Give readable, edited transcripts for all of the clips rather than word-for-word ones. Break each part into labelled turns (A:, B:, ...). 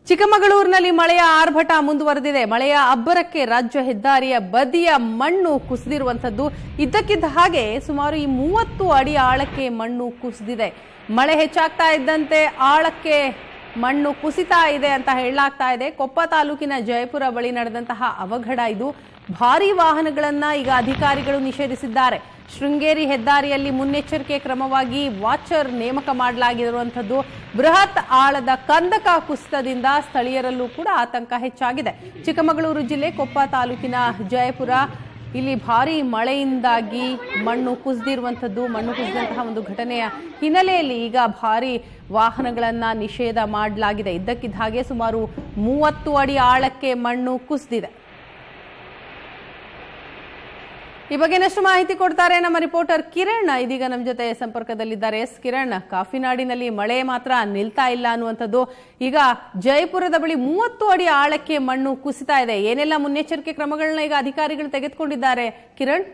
A: ಚಿಕ್ಕಮಗಳೂರಿನಲ್ಲಿ ಮಳೆಯ ಆರ್ಭಟ ಮುಂದುವರೆದಿದೆ. ಮಳೆಯ ಅಬ್ಬರಕ್ಕೆ ರಾಜ್ಯ ಹೆದ್ದಾರಿಯ ಬದಿಯ ಮಣ್ಣು ಕುಸಿದಿರುವಂತದ್ದು. ಇದ್ದಕ್ಕಿದ್ದ ಹಾಗೆ ಸುಮಾರು 30 ಅಡಿ ಆಳಕ್ಕೆ ಮಣ್ಣು ಕುಸಿದಿದೆ. ಮಳೆ ಹೆಚ್ಚಾಗ್ತಾ ಇದ್ದಂತೆ ಆಳಕ್ಕೆ ಮಣ್ಣು ಕುಸಿತಾ ಇದೆ ಅಂತ ಹೇಳಲಾಗ್ತಾ ಇದೆ. ಕೊಪ್ಪ ತಾಲೂಕಿನ ಜಯಪುರ ಬಳಿ ನಡೆದಂತಹ ಅವಘಡ ಇದು. ಭಾರೀ ವಾಹನಗಳನ್ನ ಈಗ ಅಧಿಕಾರಿಗಳು ನಿಷೇಧಿಸಿದ್ದಾರೆ. ಶೃಂಗೇರಿ ಹೆದ್ದಾರಿಯಲ್ಲಿ ಮುನ್ನೆಚ್ಚರಿಕೆ ಕ್ರಮವಾಗಿ ವಾಚರ್ ನೇಮಕ ಮಾಡಲಾಗಿರುವಂತದ್ದು. ಬೃಹತ್ ಆಳದ ಕಂದಕ ಕುಸಿತದಿಂದ ಸ್ಥಳೀಯರಲ್ಲೂ ಕೂಡ ಆತಂಕ ಹೆಚ್ಚಾಗಿದೆ. ಚಿಕ್ಕಮಗಳೂರು ಜಿಲ್ಲೆ ಕೊಪ್ಪ ತಾಲೂಕಿನ ಜಯಪುರ ಇಲ್ಲಿ ಭಾರೀ ಮಳೆಯಿಂದಾಗಿ ಮಣ್ಣು ಕುಸಿದಿರುವಂತದ್ದು. ಮಣ್ಣು ಕುಸಿದಂತಹ ಒಂದು ಘಟನೆಯ ಹಿನ್ನೆಲೆಯಲ್ಲಿ ಈಗ ಭಾರೀ ವಾಹನಗಳನ್ನ ನಿಷೇಧ ಮಾಡಲಾಗಿದೆ. ಇದ್ದಕ್ಕಿದ್ದ ಹಾಗೆ ಸುಮಾರು 30 ಅಡಿ ಆಳಕ್ಕೆ ಮಣ್ಣು ಕುಸಿದಿದೆ. ಈ ಬಗ್ಗೆ ಇನ್ನಷ್ಟು ಮಾಹಿತಿ ಕೊಡ್ತಾರೆ ನಮ್ಮ ರಿಪೋರ್ಟರ್ ಕಿರಣ್. ಇದೀಗ ನಮ್ಮ ಜೊತೆ ಸಂಪರ್ಕದಲ್ಲಿದ್ದಾರೆ. ಕಿರಣ್, ಕಾಫಿನಾಡಿನಲ್ಲಿ ಮಳೆ ಮಾತ್ರ ನಿಲ್ತಾ ಇಲ್ಲ ಅನ್ನುವಂಥದ್ದು. ಈಗ ಜಯಪುರದ ಬಳಿ 30 ಅಡಿ ಆಳಕ್ಕೆ ಮಣ್ಣು ಕುಸಿತಾ ಇದೆ. ಏನೆಲ್ಲ ಮುನ್ನೆಚ್ಚರಿಕೆ ಕ್ರಮಗಳನ್ನ ಈಗ ಅಧಿಕಾರಿಗಳು ತೆಗೆದುಕೊಂಡಿದ್ದಾರೆ ಕಿರಣ್?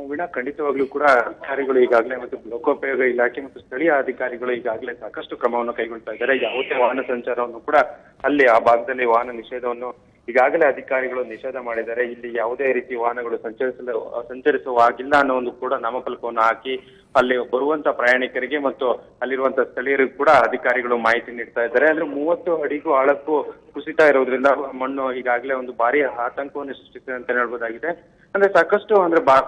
B: ವೀಣಾ, ಖಂಡಿತವಾಗ್ಲೂ ಕೂಡ ಅಧಿಕಾರಿಗಳು ಈಗಾಗಲೇ ಮತ್ತು ಲೋಕೋಪಯೋಗ ಇಲಾಖೆ ಮತ್ತು ಸ್ಥಳೀಯ ಅಧಿಕಾರಿಗಳು ಈಗಾಗಲೇ ಸಾಕಷ್ಟು ಕ್ರಮವನ್ನು ಕೈಗೊಳ್ತಾ ಇದ್ದಾರೆ. ಯಾವುದೇ ವಾಹನ ಸಂಚಾರವನ್ನು ಕೂಡ ಅಲ್ಲಿ ಆ ಭಾಗದಲ್ಲಿ ವಾಹನ ನಿಷೇಧವನ್ನು ಈಗಾಗಲೇ ಅಧಿಕಾರಿಗಳು ನಿಷೇಧ ಮಾಡಿದ್ದಾರೆ. ಇಲ್ಲಿ ಯಾವುದೇ ರೀತಿ ವಾಹನಗಳು ಸಂಚರಿಸುವ ಹಾಗಿಲ್ಲ ಅನ್ನೋ ಒಂದು ಕೂಡ ನಾಮಫಲಕವನ್ನು ಹಾಕಿ ಅಲ್ಲಿ ಬರುವಂತ ಪ್ರಯಾಣಿಕರಿಗೆ ಮತ್ತು ಅಲ್ಲಿರುವಂತಹ ಸ್ಥಳೀಯರಿಗೂ ಕೂಡ ಅಧಿಕಾರಿಗಳು ಮಾಹಿತಿ ನೀಡ್ತಾ ಇದ್ದಾರೆ. ಅಂದ್ರೆ 30 ಅಡಿಗೂ ಆಳಕ್ಕೂ ಕುಸಿತಾ ಇರೋದ್ರಿಂದ ಮಣ್ಣು ಈಗಾಗಲೇ ಒಂದು ಭಾರಿ ಆತಂಕವನ್ನು ಸೃಷ್ಟಿಸಿದೆ ಅಂತ ಹೇಳ್ಬೋದಾಗಿದೆ. ಅಂದ್ರೆ ಸಾಕಷ್ಟು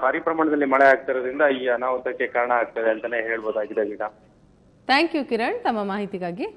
B: ಭಾರಿ ಪ್ರಮಾಣದಲ್ಲಿ ಮಳೆ ಆಗ್ತಾ ಇರೋದ್ರಿಂದ ಈ ಅನಾಹುತಕ್ಕೆ ಕಾರಣ ಆಗ್ತದೆ ಅಂತಾನೆ ಹೇಳ್ಬೋದಾಗಿದೆ. ಈಗ
A: ಥ್ಯಾಂಕ್ ಯು ಕಿರಣ್, ತಮ್ಮ ಮಾಹಿತಿಗಾಗಿ.